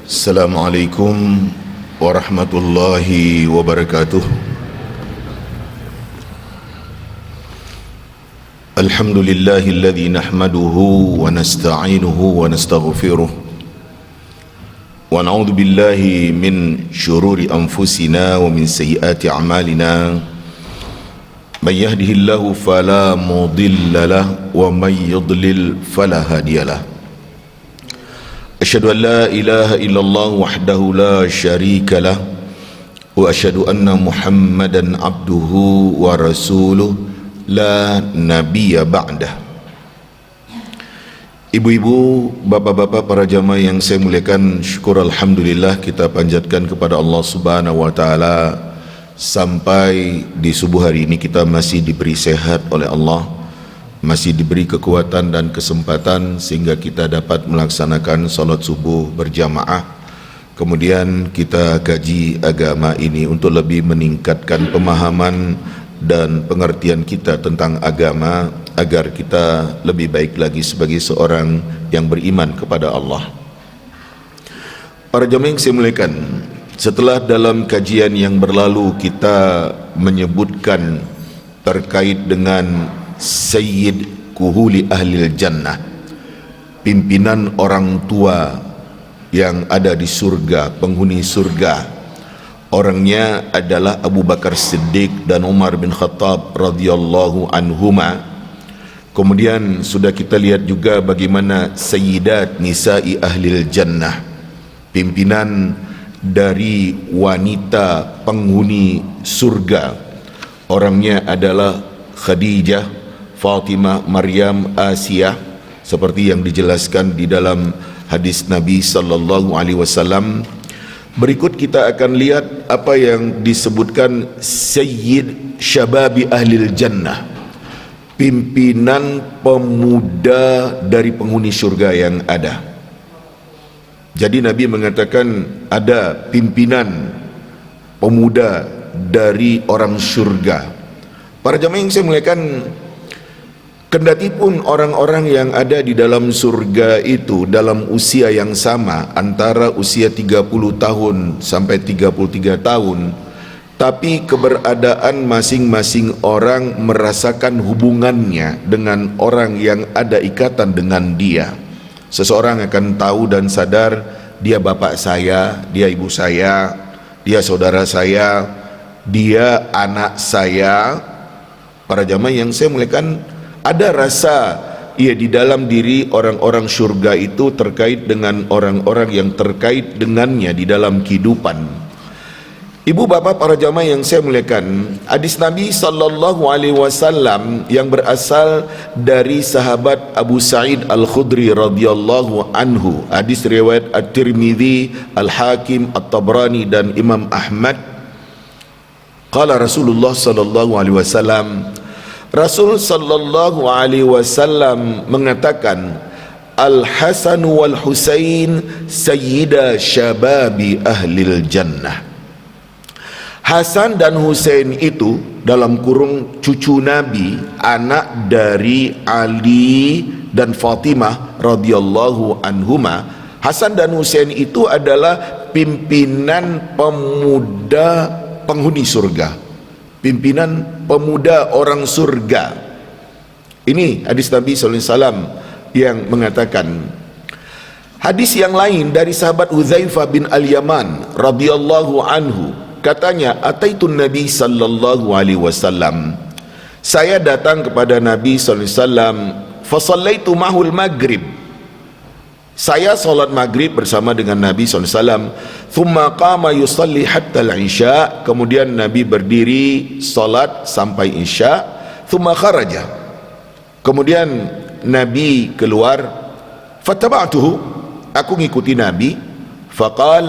Assalamualaikum warahmatullahi wabarakatuh. Alhamdulillahilladzi nahmaduhu wa nasta'inuhu wa nastaghfiruh wa na'udzu billahi min syururi anfusina wa min sayyiati a'malina. Man yahdihillahu fala mudilla lahu wa man yudlil fala hadiyalah. Asyhadu an la ilaha illallah wahdahu la syarika lah wa asyhadu anna Muhammadan abduhu wa rasuluh la nabiyya ba'dah. Ibu-ibu, bapak-bapak, para jamaah yang saya muliakan, syukur alhamdulillah kita panjatkan kepada Allah Subhanahu wa taala sampai di subuh hari ini kita masih diberi sehat oleh Allah, masih diberi kekuatan dan kesempatan sehingga kita dapat melaksanakan salat subuh berjamaah. Kemudian kita kaji agama ini untuk lebih meningkatkan pemahaman dan pengertian kita tentang agama agar kita lebih baik lagi sebagai seorang yang beriman kepada Allah. Para jemaah yang saya muliakan, setelah dalam kajian yang berlalu kita menyebutkan terkait dengan Sayyid Kuhuli Ahlil Jannah, pimpinan orang tua yang ada di surga, penghuni surga. Orangnya adalah Abu Bakar Siddiq dan Umar bin Khattab radhiyallahu anhuma. Kemudian sudah kita lihat juga bagaimana Sayyidat Nisa'i Ahlil Jannah, pimpinan dari wanita penghuni surga. Orangnya adalah Khadijah, Fatimah, Maryam, Asiyah, seperti yang dijelaskan di dalam hadis Nabi sallallahu alaihi wasallam. Berikut kita akan lihat apa yang disebutkan Sayyid Syababi Ahlil Jannah, pimpinan pemuda dari penghuni surga yang ada. Jadi Nabi mengatakan ada pimpinan pemuda dari orang surga. Para jemaah yang saya muliakan, kendati pun orang-orang yang ada di dalam surga itu dalam usia yang sama, antara usia 30 tahun sampai 33 tahun, tapi keberadaan masing-masing orang merasakan hubungannya dengan orang yang ada ikatan dengan dia. Seseorang akan tahu dan sadar, dia bapak saya, dia ibu saya, dia saudara saya, dia anak saya. Para jamaah yang saya muliakan, ada rasa di dalam diri orang-orang surga itu terkait dengan orang-orang yang terkait dengannya di dalam kehidupan. Ibu bapak para jamaah yang saya muliakan, hadis Nabi sallallahu alaihi wasallam yang berasal dari sahabat Abu Sa'id Al-Khudri radhiyallahu anhu, hadis riwayat At-Tirmidzi, Al-Hakim, At-Tabrani dan Imam Ahmad. Qala Rasulullah sallallahu alaihi wasallam, Rasul sallallahu alaihi wasallam mengatakan, Al-Hasan wal Husain sayyida syababi ahlil jannah. Hasan dan Husain itu dalam kurung cucu Nabi, anak dari Ali dan Fatimah radhiyallahu anhuma. Hasan dan Husain itu adalah pimpinan pemuda penghuni surga, pimpinan pemuda orang surga. Ini hadis Nabi sallallahu alaihi wasallam yang mengatakan. Hadis yang lain dari sahabat Hudzaifah bin Al-Yaman radhiyallahu anhu, katanya, ataitun Nabi sallallahu alaihi wasallam, saya datang kepada Nabi sallallahu alaihi wasallam, fa shallaitu ma'hul maghrib, saya salat maghrib bersama dengan Nabi SAW. Thumma qama yusalli hatta al-isya, kemudian Nabi berdiri salat sampai isya. Thumma kharaja, kemudian Nabi keluar. Fattaba'tuhu, aku ngikuti Nabi. Faqal,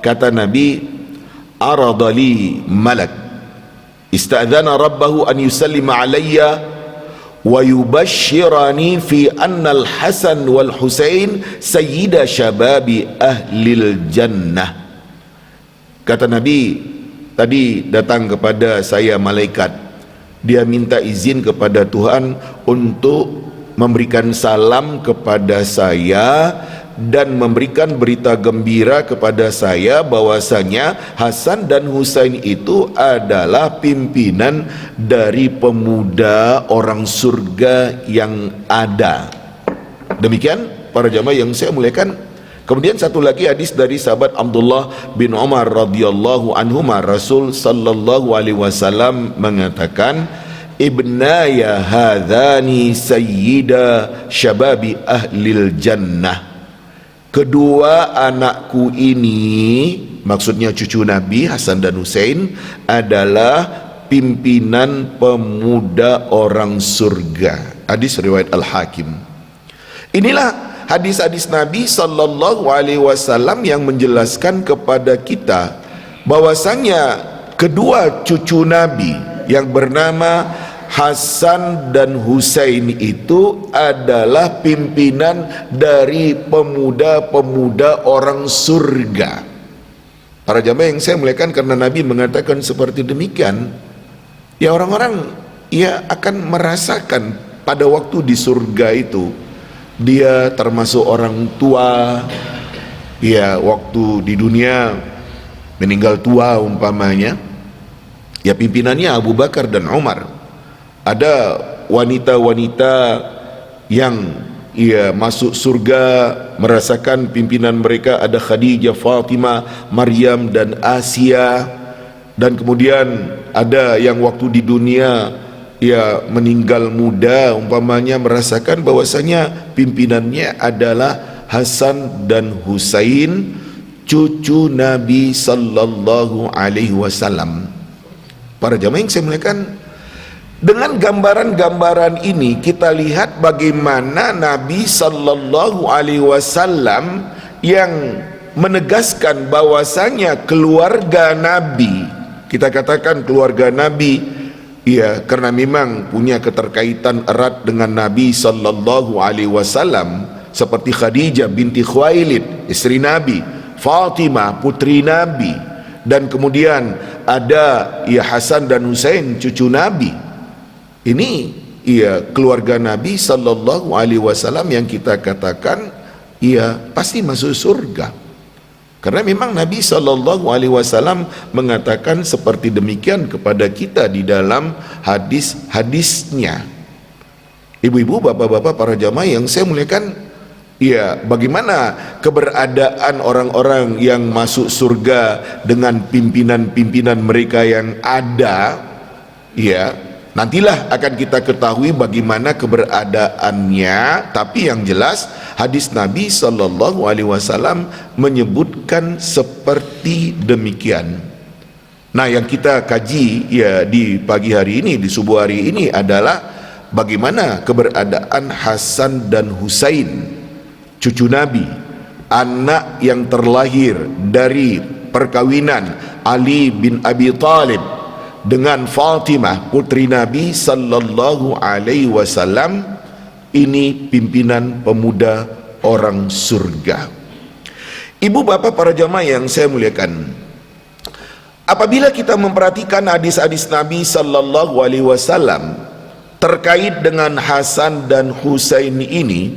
kata Nabi, aradali malak ista'dzana rabbahu an yusallima alayya wa yubashshirani fi anna al-Hasan wal Husain sayyida syababi ahlil jannah. Kata Nabi, tadi datang kepada saya malaikat, dia minta izin kepada Tuhan untuk memberikan salam kepada saya dan memberikan berita gembira kepada saya bahwasanya Hasan dan Husain itu adalah pimpinan dari pemuda orang surga yang ada. Demikian para jamaah yang saya muliakan. Kemudian satu lagi hadis dari sahabat Abdullah bin Umar radhiyallahu anhuma, Rasul sallallahu alaihi wasallam mengatakan, ibnaya hadhani sayyida syababi ahlil jannah. Kedua anakku ini, maksudnya cucu Nabi Hasan dan Husain, adalah pimpinan pemuda orang surga. Hadis riwayat Al-Hakim. Inilah hadis-hadis Nabi sallallahu alaihi wasallam yang menjelaskan kepada kita bahwasanya kedua cucu Nabi yang bernama Hasan dan Husain itu adalah pimpinan dari pemuda-pemuda orang surga. Para jamaah yang saya muliakan, karena Nabi mengatakan seperti demikian, ya orang-orang ya akan merasakan pada waktu di surga itu dia termasuk orang tua, ya waktu di dunia meninggal tua umpamanya, ya pimpinannya Abu Bakar dan Umar. Ada wanita-wanita yang ya masuk surga merasakan pimpinan mereka, ada Khadijah, Fatimah, Maryam dan Asia. Dan kemudian ada yang waktu di dunia ya meninggal muda umpamanya merasakan bahwasanya pimpinannya adalah Hasan dan Husain, cucu Nabi sallallahu alaihi wasallam. Para jamaah yang saya muliakan, dengan gambaran-gambaran ini kita lihat bagaimana Nabi sallallahu alaihi wasallam yang menegaskan bahwasanya keluarga Nabi, kita katakan keluarga Nabi, ya karena memang punya keterkaitan erat dengan Nabi sallallahu alaihi wasallam, seperti Khadijah binti Khuwailid istri Nabi, Fatimah putri Nabi, dan kemudian ada ya Hasan dan Husain cucu Nabi. Ini ya keluarga Nabi sallallahu alaihi wasallam yang kita katakan ya pasti masuk surga. Karena memang Nabi sallallahu alaihi wasallam mengatakan seperti demikian kepada kita di dalam hadis-hadisnya. Ibu-ibu, bapak-bapak, para jamaah yang saya muliakan, ya bagaimana keberadaan orang-orang yang masuk surga dengan pimpinan-pimpinan mereka yang ada, ya nantilah akan kita ketahui bagaimana keberadaannya. Tapi yang jelas hadis Nabi sallallahu alaihi wasallam menyebutkan seperti demikian. Nah, yang kita kaji ya di pagi hari ini, di subuh hari ini adalah bagaimana keberadaan Hasan dan Husain, cucu Nabi, anak yang terlahir dari perkawinan Ali bin Abi Thalib dengan Fatimah putri Nabi sallallahu alaihi wasallam. Ini pimpinan pemuda orang surga. Ibu bapak para jamaah yang saya muliakan, apabila kita memperhatikan hadis-hadis Nabi sallallahu alaihi wasallam terkait dengan Hasan dan Husain ini,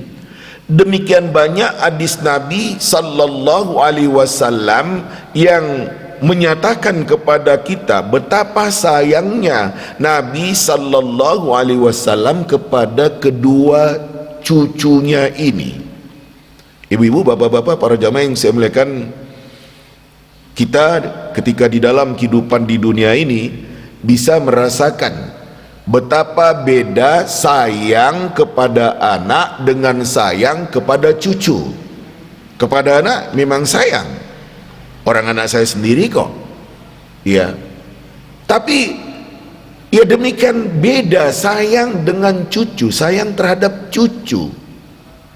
demikian banyak hadis Nabi sallallahu alaihi wasallam yang menyatakan kepada kita betapa sayangnya Nabi sallallahu alaihi wasallam kepada kedua cucunya ini. Ibu-ibu, bapak-bapak, para jamaah yang saya muliakan, kita ketika di dalam kehidupan di dunia ini bisa merasakan betapa beda sayang kepada anak dengan sayang kepada cucu. Kepada anak memang sayang, orang anak saya sendiri kok, ya. Tapi ya demikian beda sayang dengan cucu, sayang terhadap cucu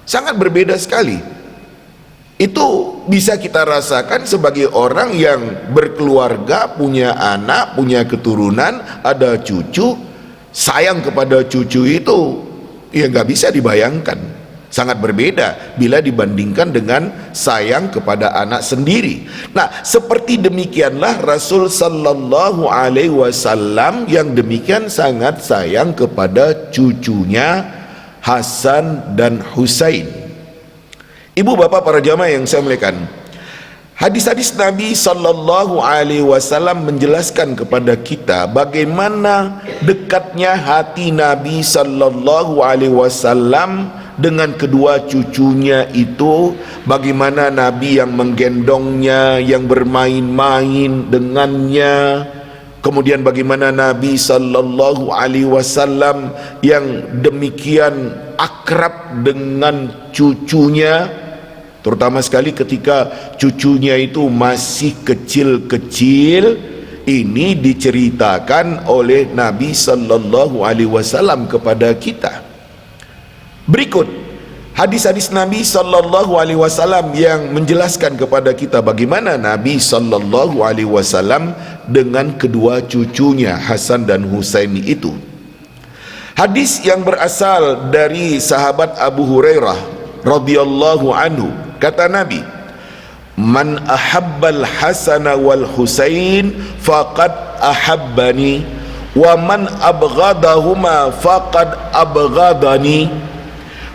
sangat berbeda sekali. Itu bisa kita rasakan sebagai orang yang berkeluarga, punya anak, punya keturunan, ada cucu. Sayang kepada cucu itu ya nggak bisa dibayangkan. Sangat berbeda bila dibandingkan dengan sayang kepada anak sendiri. Nah, seperti demikianlah Rasul sallallahu alaihi wasallam yang demikian sangat sayang kepada cucunya Hasan dan Husain. Ibu bapak para jamaah yang saya muliakan, hadis-hadis Nabi Sallallahu Alaihi Wasallam menjelaskan kepada kita bagaimana dekatnya hati Nabi Sallallahu Alaihi Wasallam dengan kedua cucunya itu, bagaimana Nabi yang menggendongnya, yang bermain-main dengannya, kemudian bagaimana Nabi Sallallahu Alaihi Wasallam yang demikian akrab dengan cucunya, terutama sekali ketika cucunya itu masih kecil-kecil. Ini diceritakan oleh Nabi Sallallahu Alaihi Wasallam kepada kita. Berikut hadis-hadis Nabi Sallallahu Alaihi Wasallam yang menjelaskan kepada kita bagaimana Nabi Sallallahu Alaihi Wasallam dengan kedua cucunya Hasan dan Husain itu. Hadis yang berasal dari sahabat Abu Hurairah radhiyallahu anhu, kata Nabi, "Man ahabbal Hasan wal Husain faqad ahabbani, wa man abghadahuma faqad abghadani."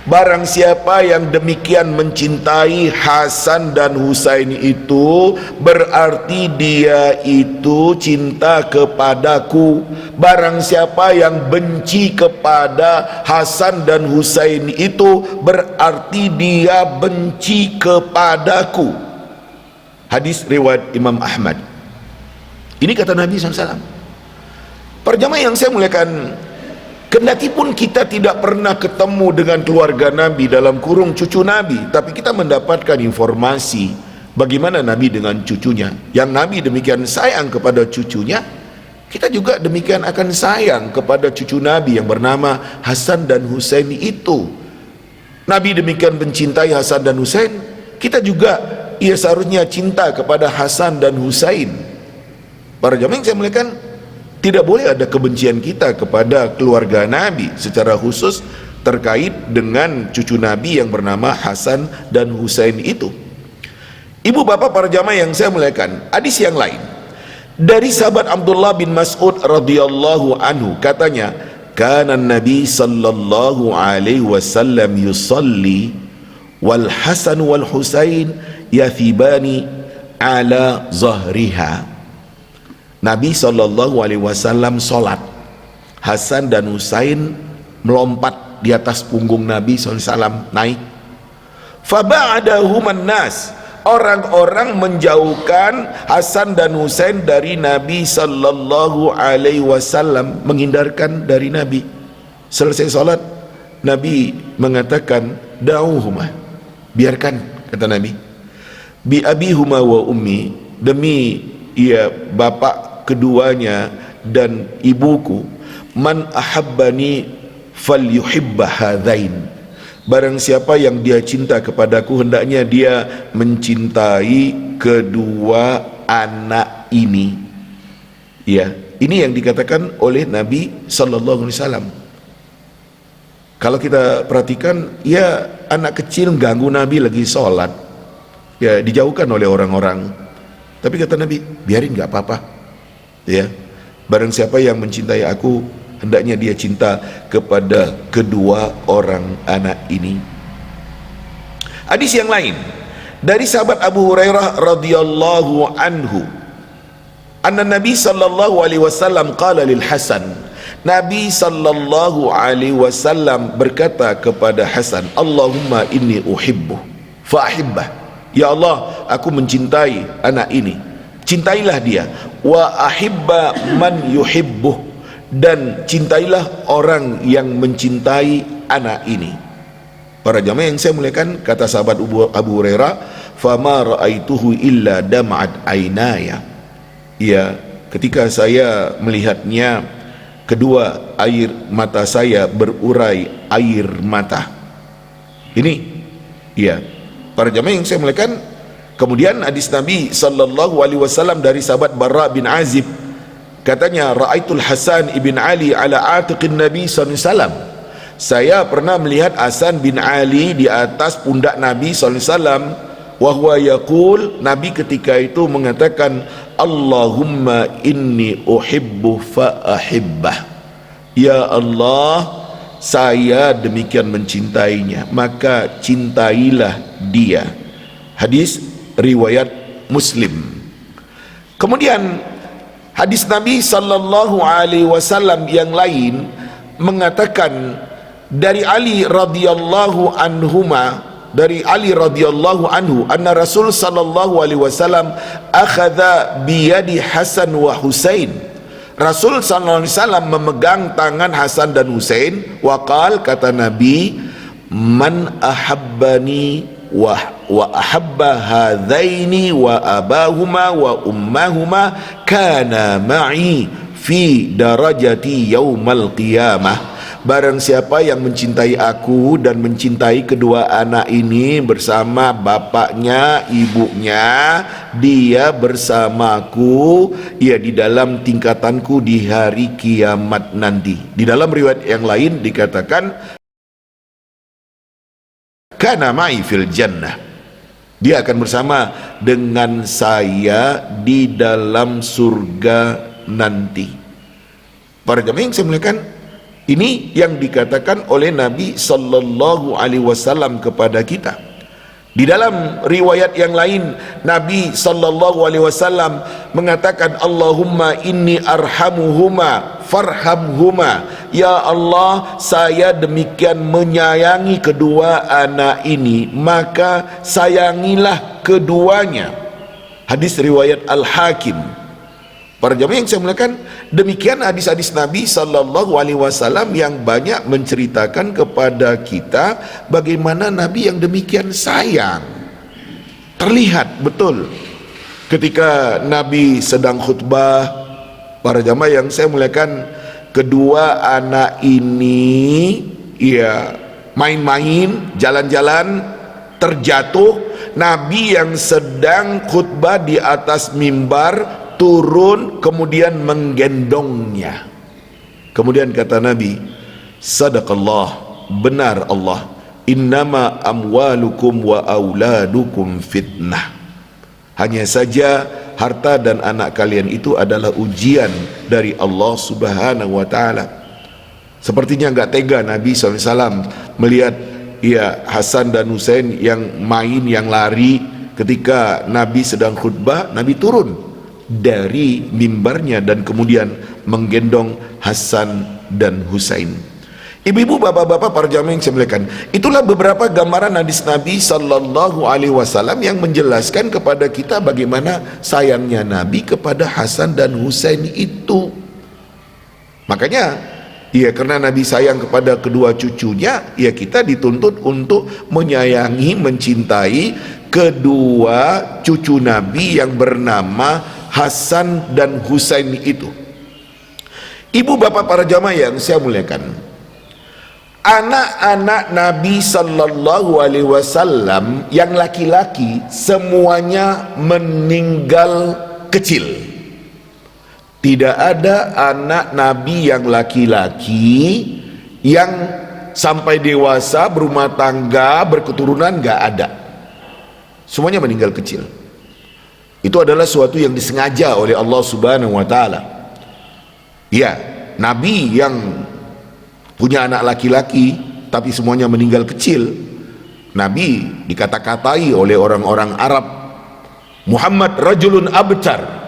Barang siapa yang demikian mencintai Hasan dan Husain itu, berarti dia itu cinta kepadaku. Barang siapa yang benci kepada Hasan dan Husain itu, berarti dia benci kepadaku. Hadis riwayat Imam Ahmad. Ini kata Nabi SAW. Para jamaah yang saya muliakan, kendati pun kita tidak pernah ketemu dengan keluarga Nabi, dalam kurung cucu Nabi, tapi kita mendapatkan informasi bagaimana Nabi dengan cucunya. Yang Nabi demikian sayang kepada cucunya, kita juga demikian akan sayang kepada cucu Nabi yang bernama Hasan dan Husain itu. Nabi demikian mencintai Hasan dan Husain, kita juga seharusnya cinta kepada Hasan dan Husain. Para jamaah yang saya muliakan, tidak boleh ada kebencian kita kepada keluarga Nabi, secara khusus terkait dengan cucu Nabi yang bernama Hasan dan Husain itu. Ibu bapak para jamaah yang saya muliakan, hadis yang lain dari sahabat Abdullah bin Mas'ud radhiyallahu anhu, katanya, kana Nabi sallallahu alaihi wasallam yusalli wal Hasan wal Husain yathibani ala zahriha. Nabi SAW sholat, Hasan dan Husain melompat di atas punggung Nabi SAW, naik. Faba'adahuman nas, orang-orang menjauhkan Hasan dan Husain dari Nabi Sallallahu Alaihi Wasallam, menghindarkan dari Nabi. Selesai sholat, Nabi mengatakan, da'uhuma, biarkan, kata Nabi, bi abihuma wa ummi, demi bapak keduanya dan ibuku, man ahabbani falyuhibba hadain, barang siapa yang dia cinta kepadaku, hendaknya dia mencintai kedua anak ini. Ya, ini yang dikatakan oleh Nabi Sallallahu Alaihi Wasallam. Kalau kita perhatikan, ya anak kecil ganggu Nabi lagi sholat, ya dijauhkan oleh orang-orang. Tapi kata Nabi, biarin, gak apa-apa. Ya, barang siapa yang mencintai aku, hendaknya dia cinta kepada kedua orang anak ini. Hadis yang lain dari sahabat Abu Hurairah radhiyallahu anhu, anna Nabi sallallahu alaihi wasallam qala lil Hasan, Nabi sallallahu alaihi wasallam berkata kepada Hasan, Allahumma inni uhibbu fa ahibbah. Ya Allah, aku mencintai anak ini, cintailah dia. Wa ahibba man yuhibbuh, dan cintailah orang yang mencintai anak ini. Para jamaah yang saya muliakan, kata sahabat Abu Hurairah, fama ra'aituhu illa dam'at ainaya. Ya, ketika saya melihatnya, kedua air mata saya berurai air mata. Ini, ya, para jamaah yang saya muliakan. Kemudian hadis Nabi Sallallahu Alaihi Wasallam dari sahabat Barra bin Azib, katanya, ra'aitul Hasan ibn Ali ala atiqin Nabi Sallallahu Alaihi Wasallam. Saya pernah melihat Hasan bin Ali di atas pundak Nabi Sallallahu Alaihi Wasallam. Wa huwa yaqul, Nabi ketika itu mengatakan, Allahumma inni uhibbu fa ahibbah. Ya Allah, saya demikian mencintainya, maka cintailah dia. Hadis riwayat Muslim. Kemudian hadis Nabi sallallahu alaihi wasallam yang lain mengatakan dari Ali radhiyallahu anhu anna Rasul sallallahu alaihi wasallam akhadha biyadi Hasan wa Husain. Rasul sallallahu alaihi wasallam memegang tangan Hasan dan Husain. Waqal, kata Nabi, man ahabbani wa ahabba hadaini wa abahuma wa ummahuma kana ma'i fi darajati yaumal qiyamah. Barang siapa yang mencintai aku dan mencintai kedua anak ini bersama bapaknya, ibunya, dia bersamaku, ya, di dalam tingkatanku di hari kiamat nanti. Di dalam riwayat yang lain dikatakan kana ma'i fil jannah, dia akan bersama dengan saya di dalam surga nanti. Para jamaah yang saya muliakan, ini yang dikatakan oleh Nabi sallallahu alaihi wasallam kepada kita. Di dalam riwayat yang lain Nabi sallallahu alaihi wasallam mengatakan, Allahumma inni arhamuhuma farhamhuma. Ya Allah, saya demikian menyayangi kedua anak ini, maka sayangilah keduanya. Hadis riwayat Al-Hakim. Para jamaah yang saya muliakan, demikian hadis-hadis Nabi sallallahu alaihi wasallam yang banyak menceritakan kepada kita bagaimana Nabi yang demikian sayang. Terlihat betul ketika Nabi sedang khutbah. Para jamaah yang saya muliakan, kedua anak ini ya main-main, jalan-jalan, terjatuh. Nabi yang sedang khutbah di atas mimbar turun kemudian menggendongnya. Kemudian kata Nabi, sadaqallah, benar Allah, innama amwalukum wa auladukum fitnah. Hanya saja harta dan anak kalian itu adalah ujian dari Allah subhanahu wa ta'ala. Sepertinya enggak tega Nabi SAW melihat ya Hasan dan Husain yang main, yang lari. Ketika Nabi sedang khutbah, Nabi turun dari mimbarnya dan kemudian menggendong Hasan dan Husain. Ibu-ibu, bapak-bapak, para jamaah yang saya muliakan, itulah beberapa gambaran hadis Nabi sallallahu alaihi wasallam yang menjelaskan kepada kita bagaimana sayangnya Nabi kepada Hasan dan Husain itu. Makanya ya, karena Nabi sayang kepada kedua cucunya, ya kita dituntut untuk menyayangi, mencintai kedua cucu Nabi yang bernama Hasan dan Husain itu. Ibu bapak para jamaah yang saya muliakan, anak-anak Nabi sallallahu alaihi wasallam yang laki-laki semuanya meninggal kecil. Tidak ada anak Nabi yang laki-laki yang sampai dewasa, berumah tangga, berketurunan, gak ada. Semuanya meninggal kecil. Itu adalah suatu yang disengaja oleh Allah subhanahu wa ta'ala. Ya, Nabi yang punya anak laki-laki tapi semuanya meninggal kecil, Nabi dikata-katai oleh orang-orang Arab, Muhammad rajulun abtar.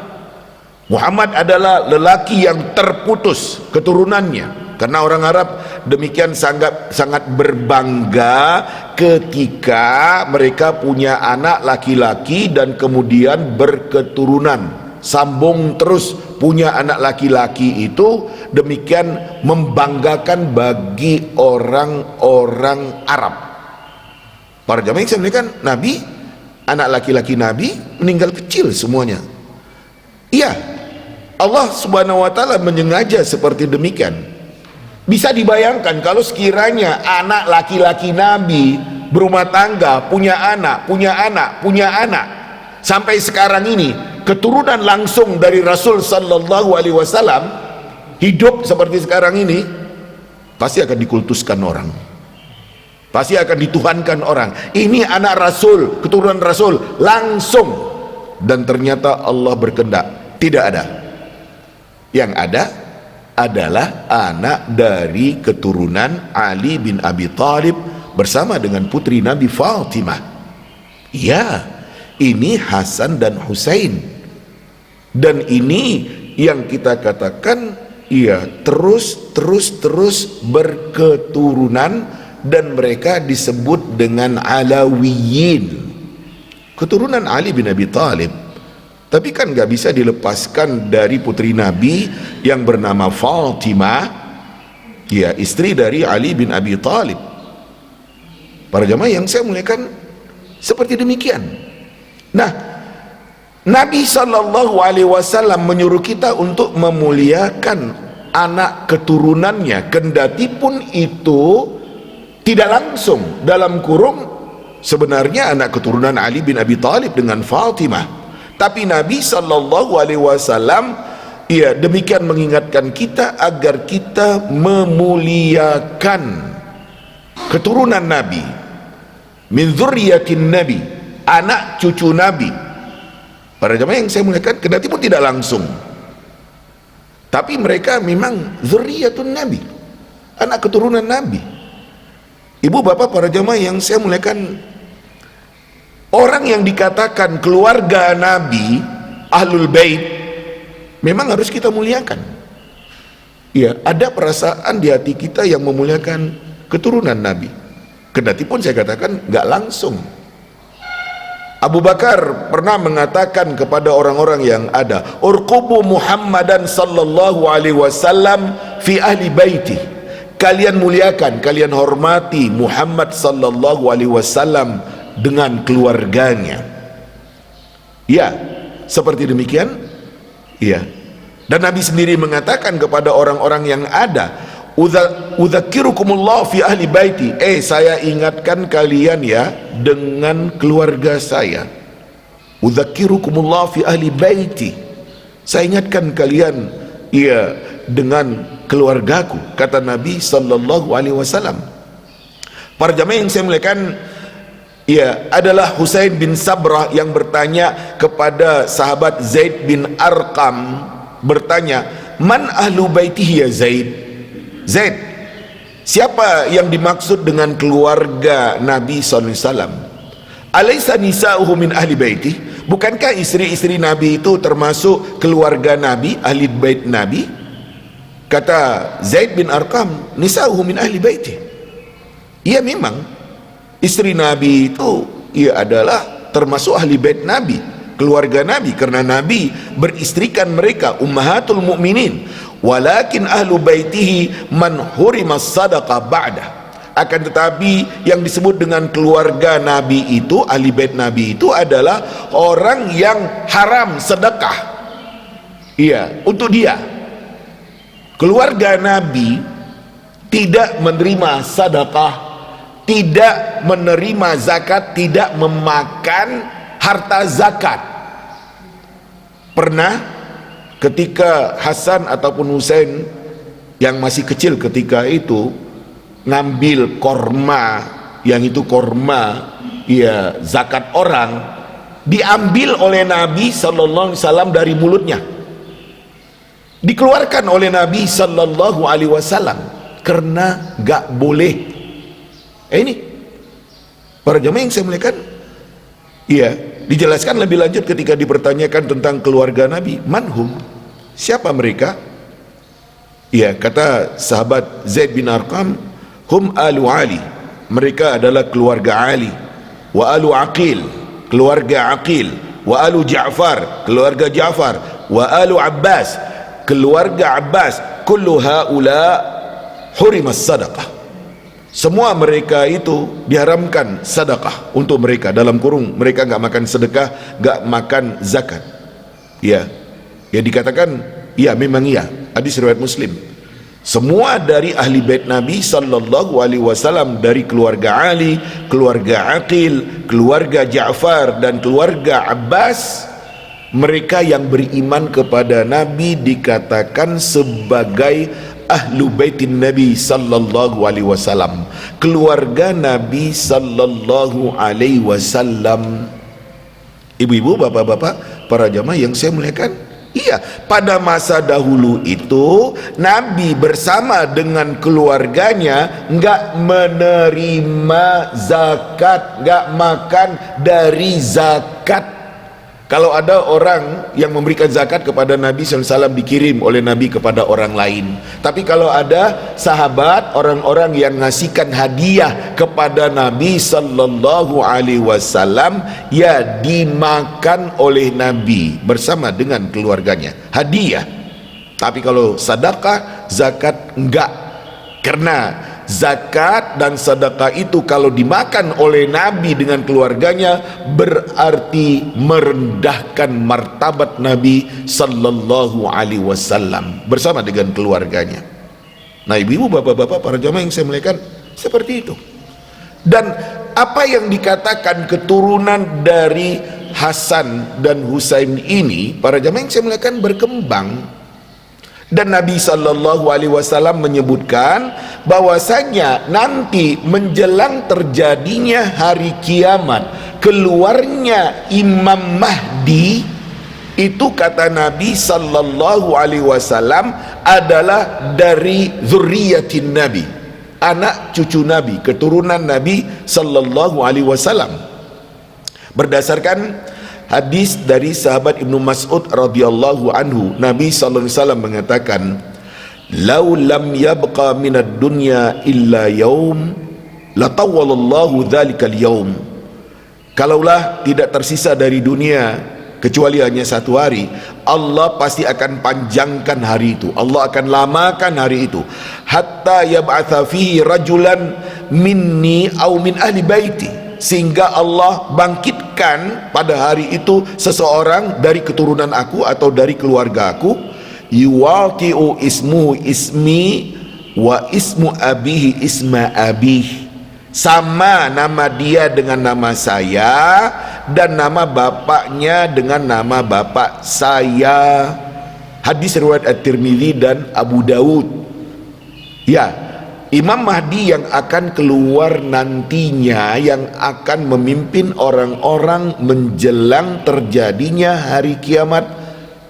Muhammad adalah lelaki yang terputus keturunannya. Karena orang Arab demikian sangat berbangga ketika mereka punya anak laki-laki dan kemudian berketurunan, sambung terus punya anak laki-laki. Itu demikian membanggakan bagi orang-orang Arab. Para jamaah yang saya muliakan, Nabi, anak laki-laki Nabi meninggal kecil semuanya. Iya, Allah subhanahu wa ta'ala menyengaja seperti demikian. Bisa dibayangkan kalau sekiranya anak laki-laki Nabi berumah tangga, punya anak, sampai sekarang ini keturunan langsung dari Rasul sallallahu alaihi wasallam hidup seperti sekarang ini, pasti akan dikultuskan orang, pasti akan dituhankan orang. Ini anak Rasul, keturunan Rasul langsung, dan ternyata Allah berkehendak tidak ada. Yang ada adalah anak dari keturunan Ali bin Abi Thalib bersama dengan putri Nabi Fatimah. Ya, ini Hasan dan Husain, dan ini yang kita katakan ya terus berketurunan, dan mereka disebut dengan Alawiyin, keturunan Ali bin Abi Thalib. Tapi kan gak bisa dilepaskan dari putri Nabi yang bernama Fatimah, ya, istri dari Ali bin Abi Thalib. Para jamaah yang saya muliakan, seperti demikian. Nah, Nabi SAW menyuruh kita untuk memuliakan anak keturunannya, kendati pun itu tidak langsung, dalam kurung sebenarnya anak keturunan Ali bin Abi Thalib dengan Fatimah. Tapi Nabi SAW ya demikian mengingatkan kita agar kita memuliakan keturunan Nabi, min dzurriyyatin Nabi, anak cucu Nabi. Para jemaah yang saya muliakan, kendati pun tidak langsung, tapi mereka memang dzurriyyatun Nabi, anak keturunan Nabi. Ibu bapak para jemaah yang saya muliakan, orang yang dikatakan keluarga Nabi, Ahlul Bait, memang harus kita muliakan. Ya, ada perasaan di hati kita yang memuliakan keturunan Nabi, kendati pun saya katakan nggak langsung. Abu Bakar pernah mengatakan kepada orang-orang yang ada, urqubu Muhammadan sallallahu alaihi wasallam fi ahli baiti, kalian muliakan, kalian hormati Muhammad sallallahu alaihi wasallam dengan keluarganya. Ya, seperti demikian. Ya. Dan Nabi sendiri mengatakan kepada orang-orang yang ada, udzakirukumullah fi ahli baiti, saya ingatkan kalian ya dengan keluarga saya. Udzakirukumullah fi ahli baiti, saya ingatkan kalian ya dengan keluargaku, kata Nabi sallallahu alaihi wasallam. Para jamaah yang saya muliakan, ya, adalah Husain bin Sabrah yang bertanya kepada sahabat Zaid bin Arqam, bertanya, man ahlu baitihi ya Zaid? Zaid, siapa yang dimaksud dengan keluarga Nabi SAW? Alaysa nisa'uhu min ahli baiti? Bukankah istri-istri Nabi itu termasuk keluarga Nabi, ahli bait Nabi? Kata Zaid bin Arqam, nisa'uhu min ahli baiti. Iya, memang istri Nabi itu ia adalah termasuk ahli bait Nabi, keluarga Nabi, karena Nabi beristrikan mereka ummahatul mukminin. Walakin ahlu baitihi man hurima sadaqah ba'da. Akan tetapi yang disebut dengan keluarga Nabi itu, ahli bait Nabi itu adalah orang yang haram sedekah. Iya, untuk dia. Keluarga Nabi tidak menerima sedekah, tidak menerima zakat, tidak memakan harta zakat. Pernah ketika Hasan ataupun Husain yang masih kecil ketika itu ngambil korma, yang itu korma ya zakat orang, diambil oleh Nabi sallallahu alaihi wasallam dari mulutnya, dikeluarkan oleh Nabi sallallahu alaihi wasallam karena gak boleh. Ini para jemaah yang saya muliakan, iya, dijelaskan lebih lanjut ketika dipertanyakan tentang keluarga Nabi, manhum, siapa mereka? Ya, kata sahabat Zaid bin Arqam, hum alu Ali, mereka adalah keluarga Ali, wa alu Aqil, keluarga Aqil, wa alu Ja'far, keluarga Ja'far, wa alu Abbas, keluarga Abbas. Kullu haula hurimas sadaqah, semua mereka itu diharamkan sedekah untuk mereka, dalam kurung mereka nggak makan sedekah, nggak makan zakat. Ya, ya dikatakan, ya memang iya, hadis riwayat Muslim. Semua dari ahli bait Nabi sallallahu alaihi wasallam, dari keluarga Ali, keluarga Aqil, keluarga Ja'far dan keluarga Abbas, mereka yang beriman kepada Nabi dikatakan sebagai ahlu baitin Nabi sallallahu alaihi wasallam, keluarga Nabi sallallahu alaihi wasallam. Ibu-ibu, bapak-bapak, para jamaah yang saya muliakan, Iya, pada masa dahulu itu Nabi bersama dengan keluarganya nggak menerima zakat, nggak makan dari zakat. Kalau ada orang yang memberikan zakat kepada Nabi SAW, dikirim oleh Nabi kepada orang lain. Tapi kalau ada sahabat, orang-orang yang ngasihkan hadiah kepada Nabi SAW, ya dimakan oleh Nabi bersama dengan keluarganya, hadiah. Tapi kalau sedekah, zakat enggak, karena zakat dan sedekah itu kalau dimakan oleh Nabi dengan keluarganya berarti merendahkan martabat Nabi sallallahu alaihi wasallam bersama dengan keluarganya. Nah, ibu-ibu, bapak-bapak, para jamaah yang saya muliakan, seperti itu. Dan apa yang dikatakan keturunan dari Hasan dan Husain ini, para jamaah yang saya muliakan, berkembang. Dan Nabi SAW menyebutkan bahwasanya nanti menjelang terjadinya hari kiamat, keluarnya Imam Mahdi, itu kata Nabi SAW adalah dari zurriyatin Nabi, anak cucu Nabi, keturunan Nabi SAW. Berdasarkan hadis dari sahabat Ibnu Mas'ud radhiyallahu anhu, Nabi sallallahu alaihi wasallam mengatakan, "Lau lam yabqa minad dunya illa yaum, latawwalallahu dzalikal yaum." Kalaulah tidak tersisa dari dunia kecuali hanya satu hari, Allah pasti akan panjangkan hari itu, Allah akan lamakan hari itu, hatta yab'atha fihi rajulan minni aw min ahli baiti, sehingga Allah bangkitkan pada hari itu seseorang dari keturunan aku atau dari keluarga aku, yuwaqi'u ismuhu ismi wa ismu abihi isma abih, sama nama dia dengan nama saya dan nama bapaknya dengan nama bapak saya. Hadis riwayat At-Tirmidzi dan Abu Daud. Ya, Imam Mahdi yang akan keluar nantinya, yang akan memimpin orang-orang menjelang terjadinya hari kiamat,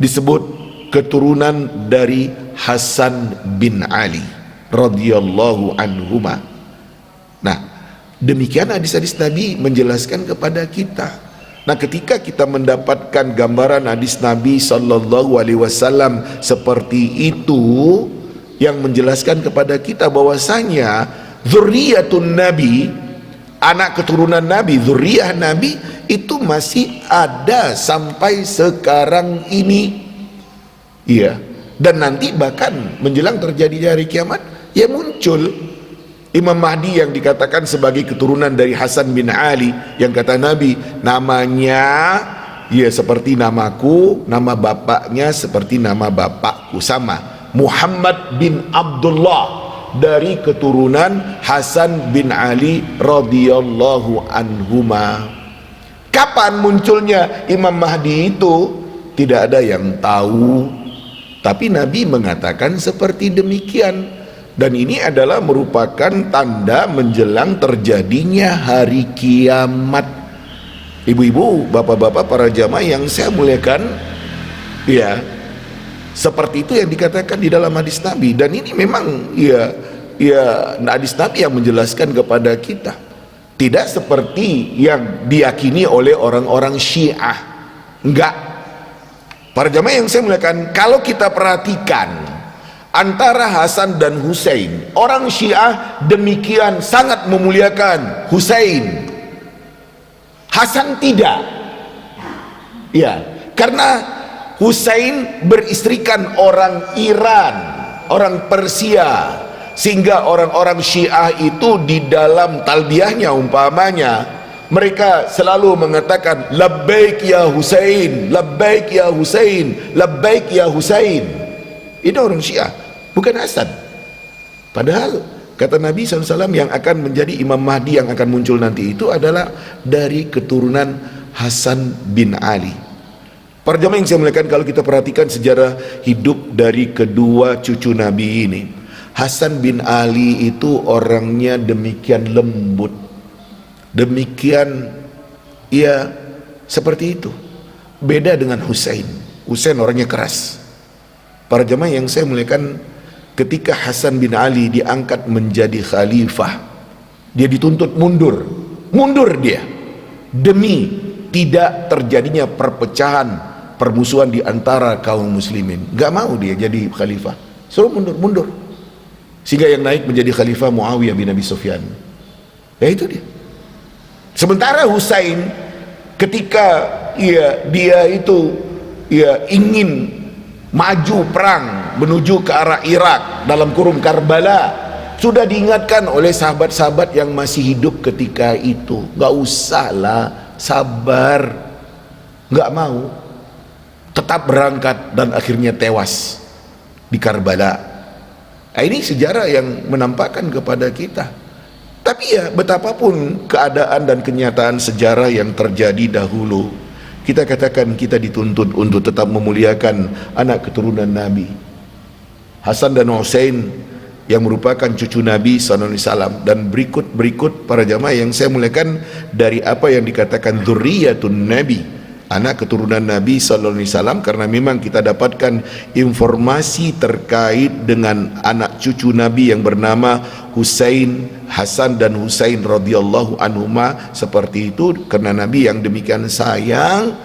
disebut keturunan dari Hasan bin Ali radhiyallahu anhuma. Nah, demikian hadis-hadis Nabi menjelaskan kepada kita. Nah, ketika kita mendapatkan gambaran hadis Nabi sallallahu alaihi wasallam seperti itu, yang menjelaskan kepada kita bahwasanya zurriyatun Nabi, anak keturunan Nabi, zurriyah Nabi itu masih ada sampai sekarang ini. Iya. Dan nanti bahkan menjelang terjadi hari kiamat, ya muncul Imam Mahdi yang dikatakan sebagai keturunan dari Hasan bin Ali, yang kata Nabi namanya ya seperti namaku, nama bapaknya seperti nama bapakku, sama, Muhammad bin Abdullah, dari keturunan Hasan bin Ali radhiyallahu anhuma. Kapan munculnya Imam Mahdi itu tidak ada yang tahu, tapi Nabi mengatakan seperti demikian. Dan ini adalah merupakan tanda menjelang terjadinya hari kiamat. Ibu-ibu, bapak-bapak, para jamaah yang saya muliakan, ya, seperti itu yang dikatakan di dalam hadis Nabi. Dan ini memang ya hadis Nabi yang menjelaskan kepada kita, tidak seperti yang diyakini oleh orang-orang Syiah. Enggak. Para jamaah yang saya muliakan, kalau kita perhatikan antara Hasan dan Husain, orang Syiah demikian sangat memuliakan Husain, Hasan tidak. Ya, karena Husain beristrikan orang Iran, orang Persia, sehingga orang-orang Syiah itu di dalam talbiyahnya umpamanya mereka selalu mengatakan labbaik ya Husain, labbaik ya Husain, labbaik ya Husain. Itu orang Syiah, bukan Hasan. Padahal kata Nabi SAW yang akan menjadi Imam Mahdi yang akan muncul nanti itu adalah dari keturunan Hasan bin Ali. Para jamaah yang saya muliakan, kalau kita perhatikan sejarah hidup dari kedua cucu Nabi ini, Hasan bin Ali itu orangnya demikian lembut, demikian ya seperti itu. Beda dengan Husain. Husain orangnya keras. Para jemaah yang saya muliakan, ketika Hasan bin Ali diangkat menjadi khalifah, dia dituntut mundur dia demi tidak terjadinya perpecahan, permusuhan di antara kaum muslimin. Gak mau dia jadi khalifah, suruh mundur, sehingga yang naik menjadi khalifah Muawiyah bin Abi Sufyan. Ya itu dia. Sementara Husain ketika dia itu ingin maju perang menuju ke arah Irak dalam kurung Karbala, sudah diingatkan oleh sahabat-sahabat yang masih hidup ketika itu, gak usahlah, sabar, gak mau, tetap berangkat dan akhirnya tewas di Karbala. Nah, ini sejarah yang menampakkan kepada kita. Tapi ya betapapun keadaan dan kenyataan sejarah yang terjadi dahulu, kita katakan kita dituntut untuk tetap memuliakan anak keturunan Nabi. Hasan dan Husain yang merupakan cucu Nabi SAW, dan berikut para jamaah yang saya muliakan, dari apa yang dikatakan dzurriyyatun Nabi, anak keturunan Nabi SAW, karena memang kita dapatkan informasi terkait dengan anak cucu Nabi yang bernama Hasan dan Husain radhiyallahu anhuma seperti itu, karena Nabi yang demikian sayang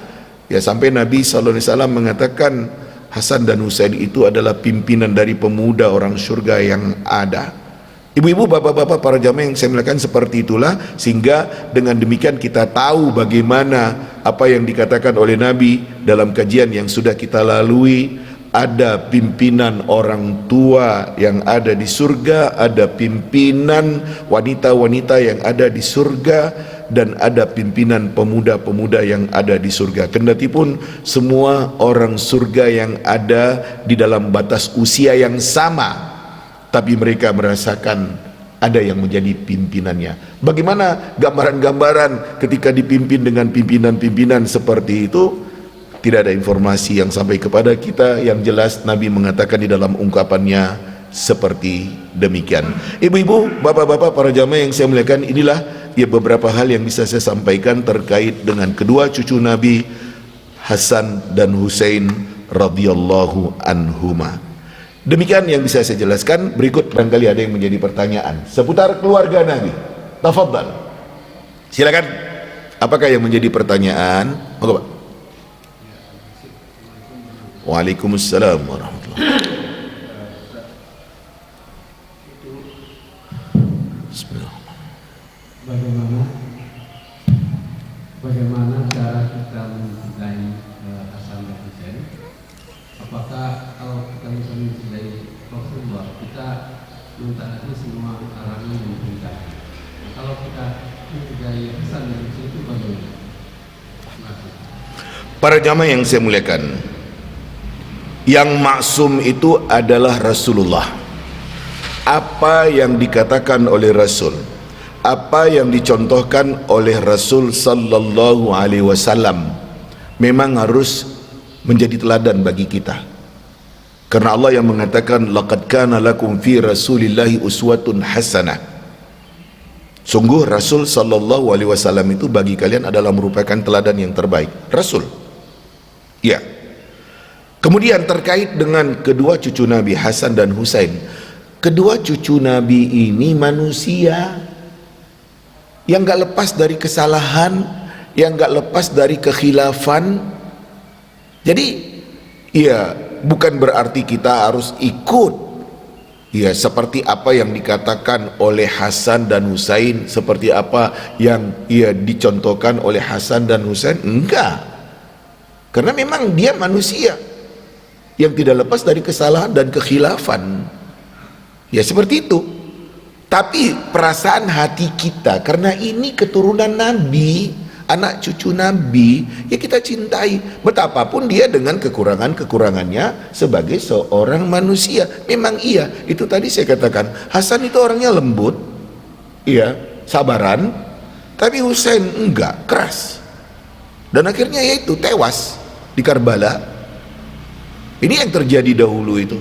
ya, sampai Nabi SAW mengatakan Hasan dan Husain itu adalah pimpinan dari pemuda orang surga yang ada. Ibu-ibu, bapak-bapak, para jamaah yang saya muliakan, seperti itulah, sehingga dengan demikian kita tahu bagaimana apa yang dikatakan oleh Nabi dalam kajian yang sudah kita lalui. Ada pimpinan orang tua yang ada di surga, ada pimpinan wanita-wanita yang ada di surga, dan ada pimpinan pemuda-pemuda yang ada di surga. Kendatipun semua orang surga yang ada di dalam batas usia yang sama, tapi mereka merasakan ada yang menjadi pimpinannya. Bagaimana gambaran-gambaran ketika dipimpin dengan pimpinan-pimpinan seperti itu? Tidak ada informasi yang sampai kepada kita. Yang jelas Nabi mengatakan di dalam ungkapannya seperti demikian. Ibu-ibu, bapak-bapak, para jamaah yang saya muliakan, inilah ya beberapa hal yang bisa saya sampaikan terkait dengan kedua cucu Nabi, Hasan dan Husain radhiyallahu anhuma. Demikian yang bisa saya jelaskan. Berikut barangkali ada yang menjadi pertanyaan seputar keluarga Nabi. Tafadhal, silakan. Apakah yang menjadi pertanyaan? Monggo, Pak. Waalaikumsalam warahmatullahi wabarakatuh. Bagaimana cara kita mencintai Hasan dan Husain? Apakah kalau kita bisa mencintai Rasulullah, kita mentaati semua arahan yang diberikan? Kalau kita mencintai Hasan dan Husain itu bagaimana? Para jamaah yang saya muliakan, yang maksum itu adalah Rasulullah. Apa yang dikatakan oleh Rasul, apa yang dicontohkan oleh Rasul sallallahu alaihi wasallam, memang harus menjadi teladan bagi kita. Karena Allah yang mengatakan laqad kana lakum fi rasulillahi uswatun hasanah. Sungguh Rasul sallallahu alaihi wasallam itu bagi kalian adalah merupakan teladan yang terbaik. Rasul. Ya. Kemudian terkait dengan kedua cucu Nabi Hasan dan Husain, kedua cucu Nabi ini manusia yang gak lepas dari kesalahan, yang gak lepas dari kekhilafan. Jadi ya bukan berarti kita harus ikut ya seperti apa yang dikatakan oleh Hasan dan Husain, seperti apa yang dicontohkan oleh Hasan dan Husain. Enggak, karena memang dia manusia yang tidak lepas dari kesalahan dan kekhilafan. Ya seperti itu. Tapi perasaan hati kita, karena ini keturunan Nabi, anak cucu Nabi, ya kita cintai. Betapapun dia dengan kekurangan-kekurangannya sebagai seorang manusia. Memang iya, itu tadi saya katakan, Hasan itu orangnya lembut, iya, sabaran. Tapi Husain enggak, keras. Dan akhirnya yaitu tewas di Karbala. Ini yang terjadi dahulu itu.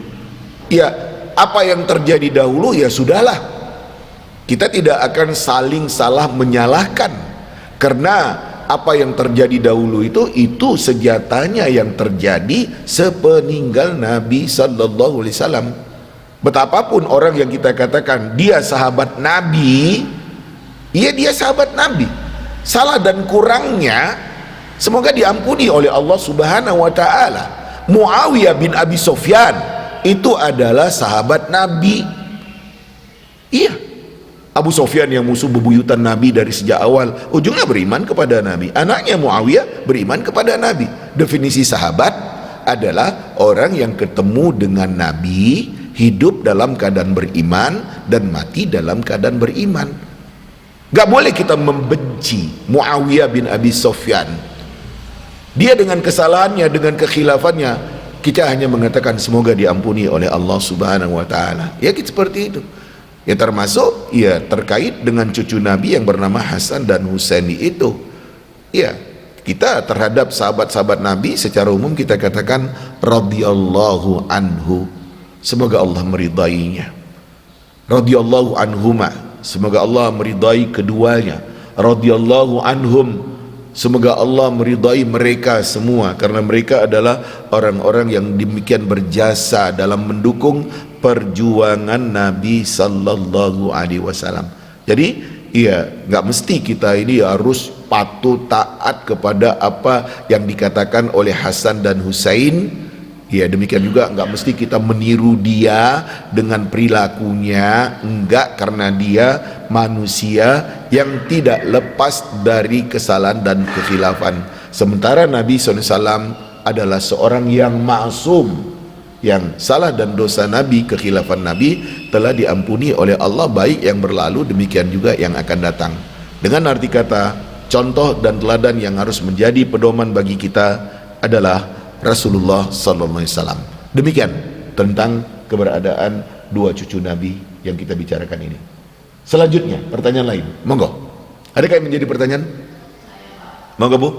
Ya, apa yang terjadi dahulu ya sudahlah. Kita tidak akan saling salah menyalahkan, karena apa yang terjadi dahulu itu sejatanya yang terjadi sepeninggal Nabi sallallahu alaihi wasallam. Betapapun orang yang kita katakan dia sahabat Nabi, iya dia sahabat Nabi, salah dan kurangnya semoga diampuni oleh Allah Subhanahu wa taala. Muawiyah bin Abi Sufyan itu adalah sahabat Nabi. Iya, Abu Sufyan yang musuh bebuyutan Nabi dari sejak awal, ujungnya beriman kepada Nabi. Anaknya Muawiyah beriman kepada Nabi. Definisi sahabat adalah orang yang ketemu dengan Nabi, hidup dalam keadaan beriman dan mati dalam keadaan beriman. Gak boleh kita membenci Muawiyah bin Abi Sufyan. Dia dengan kesalahannya, dengan kekhilafannya, kita hanya mengatakan semoga diampuni oleh Allah Subhanahu wa taala. Ya seperti itu. Ya termasuk ya terkait dengan cucu Nabi yang bernama Hasan dan Husaini itu. Ya, kita terhadap sahabat-sahabat Nabi secara umum kita katakan radhiyallahu anhu. Semoga Allah meridainya. Radhiyallahu anhuma, semoga Allah meridai keduanya. Radhiyallahu anhum, semoga Allah meridai mereka semua, karena mereka adalah orang-orang yang demikian berjasa dalam mendukung perjuangan Nabi sallallahu alaihi wasallam. Jadi iya, nggak mesti kita ini harus patuh taat kepada apa yang dikatakan oleh Hasan dan Husain. Ya demikian juga nggak mesti kita meniru dia dengan perilakunya, enggak, karena dia manusia yang tidak lepas dari kesalahan dan kekhilafan. Sementara Nabi SAW adalah seorang yang maksum, yang salah dan dosa Nabi, kekhilafan Nabi telah diampuni oleh Allah, baik yang berlalu demikian juga yang akan datang. Dengan arti kata, contoh dan teladan yang harus menjadi pedoman bagi kita adalah Rasulullah sallallahu alaihi wasallam. Demikian tentang keberadaan dua cucu Nabi yang kita bicarakan ini. Selanjutnya pertanyaan lain, monggo. Adakah yang menjadi pertanyaan? Monggo Bu.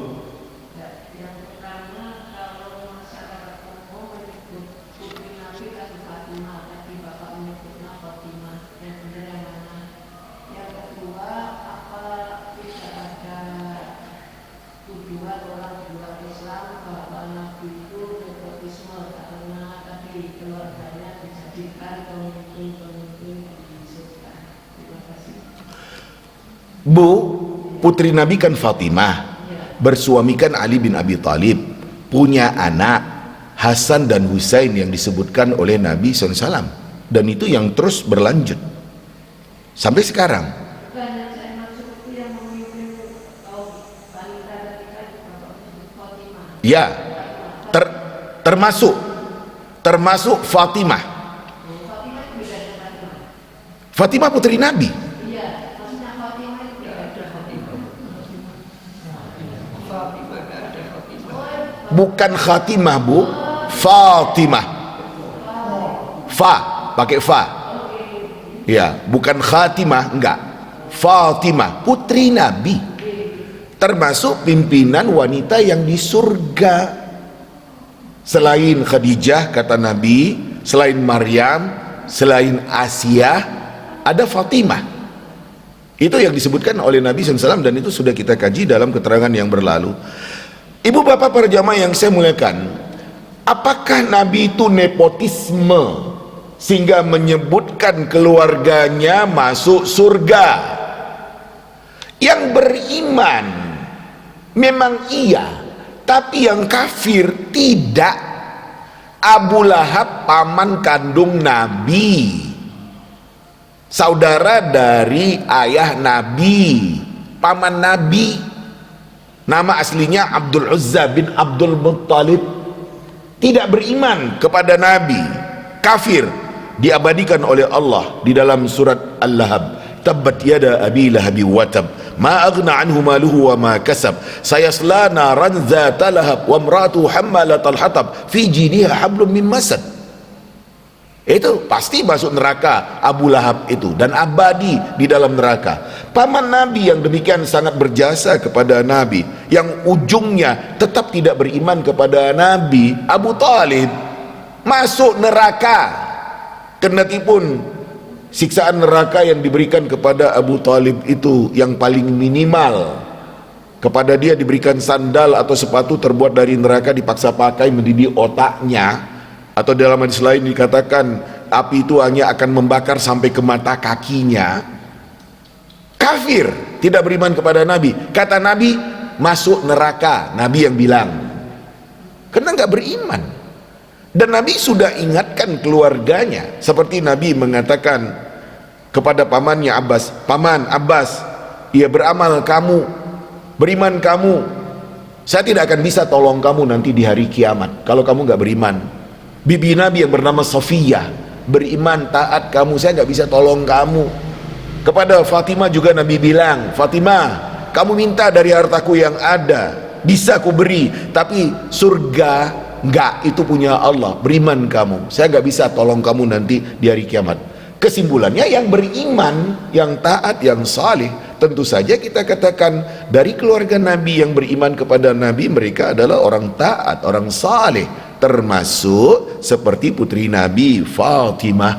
Bu, putri Nabi kan Fatimah, bersuamikan Ali bin Abi Thalib, punya anak Hasan dan Husain yang disebutkan oleh Nabi SAW, dan itu yang terus berlanjut sampai sekarang. Ya, termasuk Fatimah. Fatimah putri Nabi. Bukan Khatimah Bu, Fatimah. Fa, pakai fa. Ya, bukan Khatimah, enggak. Fatimah, putri Nabi. Termasuk pimpinan wanita yang di surga. Selain Khadijah kata Nabi, selain Maryam, selain Asia, ada Fatimah. Itu yang disebutkan oleh Nabi SAW, dan itu sudah kita kaji dalam keterangan yang berlalu. Ibu bapak para jamaah yang saya muliakan, apakah Nabi itu nepotisme sehingga menyebutkan keluarganya masuk surga? Yang beriman memang iya, tapi yang kafir tidak. Abu Lahab paman kandung Nabi, saudara dari ayah Nabi, paman Nabi. Nama aslinya Abdul Uzza bin Abdul Muttalib. Tidak beriman kepada Nabi, kafir, diabadikan oleh Allah di dalam surat Al-Lahab. Tabbat yada abi lahabi watab, ma aghna anhu maluhu wa ma kasab, sayasla naran zata lahab, wa imratu hammalatal hatab, fi jidha hablum min masad. Itu pasti masuk neraka Abu Lahab itu, dan abadi di dalam neraka. Paman Nabi yang demikian sangat berjasa kepada Nabi, yang ujungnya tetap tidak beriman kepada Nabi, Abu Talib, masuk neraka. Kendatipun siksaan neraka yang diberikan kepada Abu Talib itu yang paling minimal, kepada dia diberikan sandal atau sepatu terbuat dari neraka dipaksa pakai mendidih otaknya, atau dalam hadis lain dikatakan api itu hanya akan membakar sampai ke mata kakinya, kafir, tidak beriman kepada Nabi. Kata Nabi, masuk neraka. Nabi yang bilang, karena nggak beriman. Dan Nabi sudah ingatkan keluarganya, seperti Nabi mengatakan kepada pamannya Abbas, paman Abbas, ya beramal kamu, beriman kamu, saya tidak akan bisa tolong kamu nanti di hari kiamat kalau kamu nggak beriman. Bibi Nabi yang bernama Sofiyah beriman, taat kamu, saya nggak bisa tolong kamu. Kepada Fatimah juga Nabi bilang, Fatimah, kamu minta dari hartaku yang ada, bisa ku beri, tapi surga enggak, itu punya Allah, beriman kamu, saya nggak bisa tolong kamu nanti di hari kiamat. Kesimpulannya yang beriman, yang taat, yang saleh, tentu saja kita katakan dari keluarga Nabi yang beriman kepada Nabi, mereka adalah orang taat, orang saleh, termasuk seperti putri Nabi Fatimah.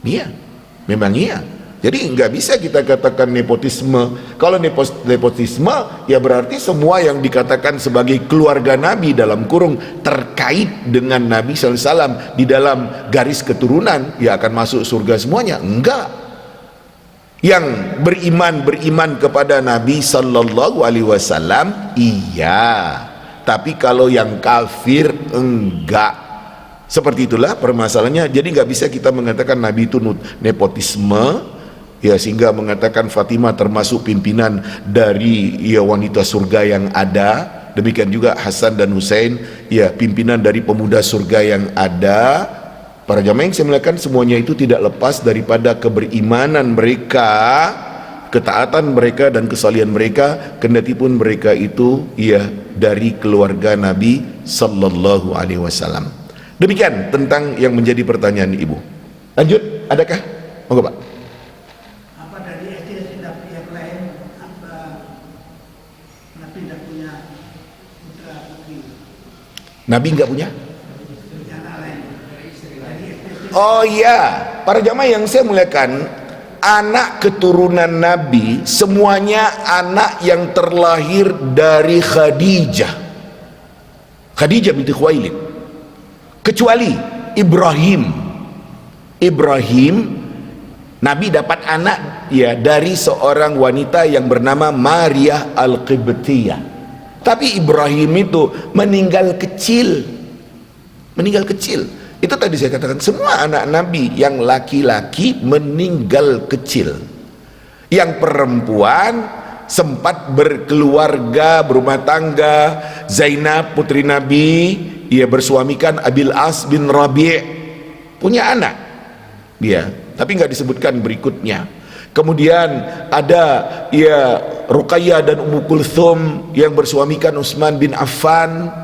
Iya, memang iya. Jadi nggak bisa kita katakan nepotisme. Kalau nepotisme ya berarti semua yang dikatakan sebagai keluarga Nabi dalam kurung terkait dengan Nabi SAW di dalam garis keturunan ya akan masuk surga semuanya. Enggak. Yang beriman kepada Nabi Sallallahu Alaihi Wasallam iya, tapi kalau yang kafir enggak. Seperti itulah permasalahannya. Jadi nggak bisa kita mengatakan Nabi itu nepotisme ya, sehingga mengatakan Fatimah termasuk pimpinan dari ya wanita surga yang ada. Demikian juga Hasan dan Husain ya pimpinan dari pemuda surga yang ada. Para jamaah yang saya muliakan, semuanya itu tidak lepas daripada keberimanan mereka, ketaatan mereka dan kesalihan mereka, kendati pun mereka itu ya dari keluarga Nabi Sallallahu Alaihi Wasallam. Demikian tentang yang menjadi pertanyaan ibu. Lanjut, adakah? Monggo Pak. Apa dari SD tidak yang lain, apa Nabi tidak punya putra putri? Nabi nggak punya? Yang lain dari SD. Oh iya, para jamaah yang saya muliakan, anak keturunan Nabi semuanya anak yang terlahir dari Khadijah binti Khuwailid, kecuali Ibrahim. Nabi dapat anak ya dari seorang wanita yang bernama Maria Al-Qibtiyah. Tapi Ibrahim itu meninggal kecil. Itu tadi saya katakan, semua anak Nabi yang laki-laki meninggal kecil. Yang perempuan sempat berkeluarga, berumah tangga. Zainab putri Nabi, ia bersuamikan Abil As bin Rabi', punya anak dia, tapi nggak disebutkan berikutnya. Kemudian ada ya Ruqayyah dan Ummu Kulthum yang bersuamikan Utsman bin Affan.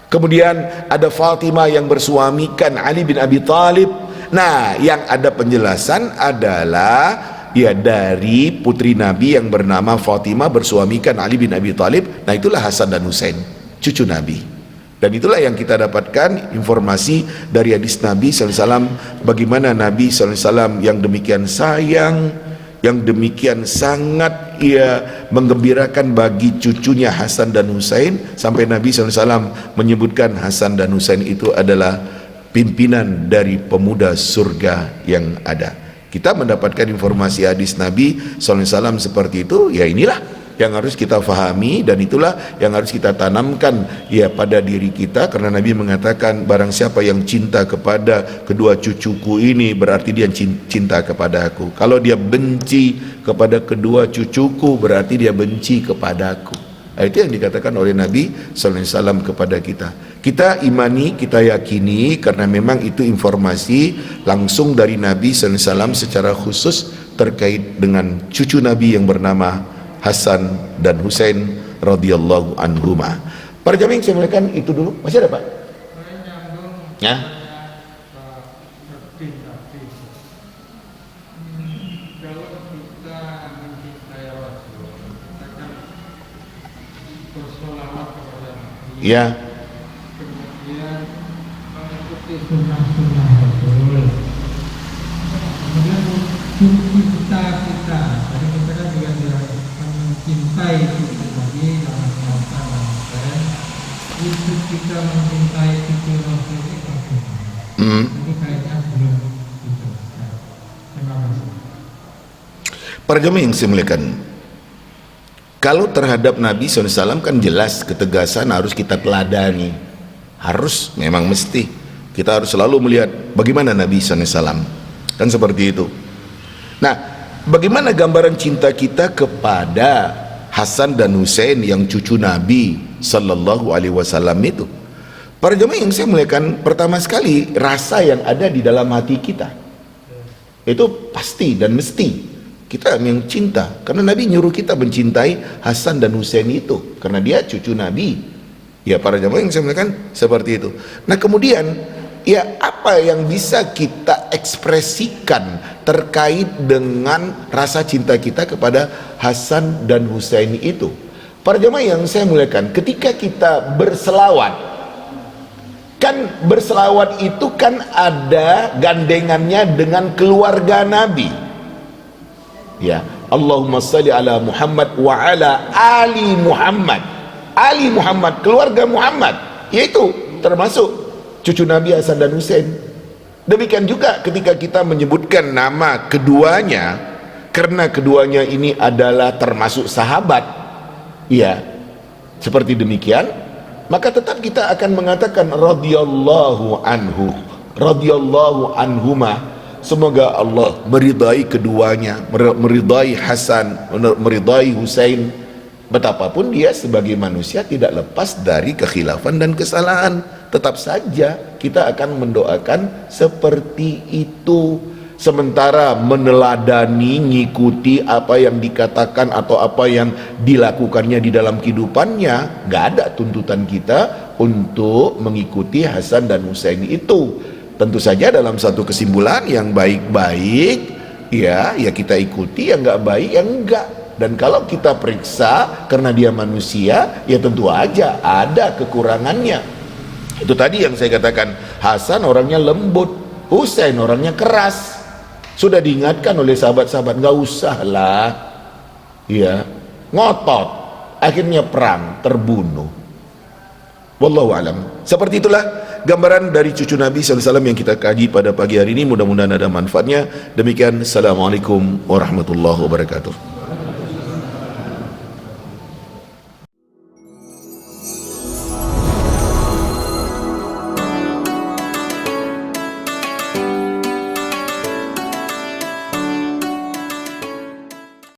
Kemudian ada Fatimah yang bersuamikan Ali bin Abi Thalib. Nah, yang ada penjelasan adalah ya dari putri Nabi yang bernama Fatimah bersuamikan Ali bin Abi Thalib. Nah, itulah Hasan dan Husain, cucu Nabi. Dan itulah yang kita dapatkan informasi dari hadis Nabi SAW, bagaimana Nabi SAW yang demikian sayang, yang demikian sangat ia menggembirakan bagi cucunya Hasan dan Husain, sampai Nabi SAW menyebutkan Hasan dan Husain itu adalah pimpinan dari pemuda surga yang ada. Kita mendapatkan informasi hadis Nabi SAW seperti itu, ya inilah yang harus kita fahami, dan itulah yang harus kita tanamkan ya pada diri kita, karena Nabi mengatakan barang siapa yang cinta kepada kedua cucuku ini berarti dia cinta kepada aku. Kalau dia benci kepada kedua cucuku berarti dia benci kepadaku. Nah, itu yang dikatakan oleh Nabi SAW kepada kita. Kita imani, kita yakini, karena memang itu informasi langsung dari Nabi SAW secara khusus terkait dengan cucu Nabi yang bernama Hasan dan Husain radhiyallahu anhuma. Para jamaah yang saya muliakan, itu dulu. Masih ada Pak? Ya. Kalau kita mencintai Rasul, kita kan bersolawat kepada Nabi. Ya. Kemudian mengikuti sunnah-sunnah Rasul. Kemudian cita-cita, tadi kita kan juga mencintai Nabi, Itu kita mencintai cucu Rasul itu bagaimana? Ini kayaknya belum itu. Ya. Terima kasih. Para jemaah yang saya muliakan, kalau terhadap Nabi SAW kan jelas ketegasan harus kita teladani, harus, memang mesti kita harus selalu melihat bagaimana Nabi SAW, kan seperti itu. Nah, bagaimana gambaran cinta kita kepada Hasan dan Husain yang cucu Nabi Sallallahu Alaihi Wasallam itu? Para jemaah yang saya muliakan, pertama sekali rasa yang ada di dalam hati kita itu pasti dan mesti kita yang cinta, karena Nabi nyuruh kita mencintai Hasan dan Husain itu karena dia cucu Nabi. Ya para jemaah yang saya muliakan, seperti itu. Nah kemudian ya apa yang bisa kita ekspresikan terkait dengan rasa cinta kita kepada Hasan dan Husain itu? Para jemaah yang saya muliakan, ketika kita berselawat, kan berselawat itu kan ada gandengannya dengan keluarga Nabi. Ya, Allahumma salli ala Muhammad wa ala ali Muhammad. Ali Muhammad, keluarga Muhammad, yaitu termasuk cucu Nabi Hasan dan Husain. Demikian juga ketika kita menyebutkan nama keduanya, karena keduanya ini adalah termasuk sahabat, ya, seperti demikian, maka tetap kita akan mengatakan radhiyallahu anhu, radhiyallahu anhuma. Semoga Allah meridai keduanya, meridai Hasan, meridai Husain. Betapapun dia sebagai manusia tidak lepas dari kekhilafan dan kesalahan, tetap saja kita akan mendoakan seperti itu. Sementara meneladani, ngikuti apa yang dikatakan atau apa yang dilakukannya di dalam kehidupannya, gak ada tuntutan kita untuk mengikuti Hasan dan Husain itu. Tentu saja dalam satu kesimpulan yang baik-baik ya kita ikuti, yang nggak baik ya enggak. Dan kalau kita periksa karena dia manusia, ya tentu aja ada kekurangannya. Itu tadi yang saya katakan, Hasan orangnya lembut, Husain orangnya keras. Sudah diingatkan oleh sahabat-sahabat, nggak usah lah ya, ngotot, akhirnya perang, terbunuh. Wallahu alam. Seperti itulah gambaran dari cucu Nabi SAW yang kita kaji pada pagi hari ini. Mudah-mudahan ada manfaatnya. Demikian, Assalamualaikum warahmatullahi wabarakatuh.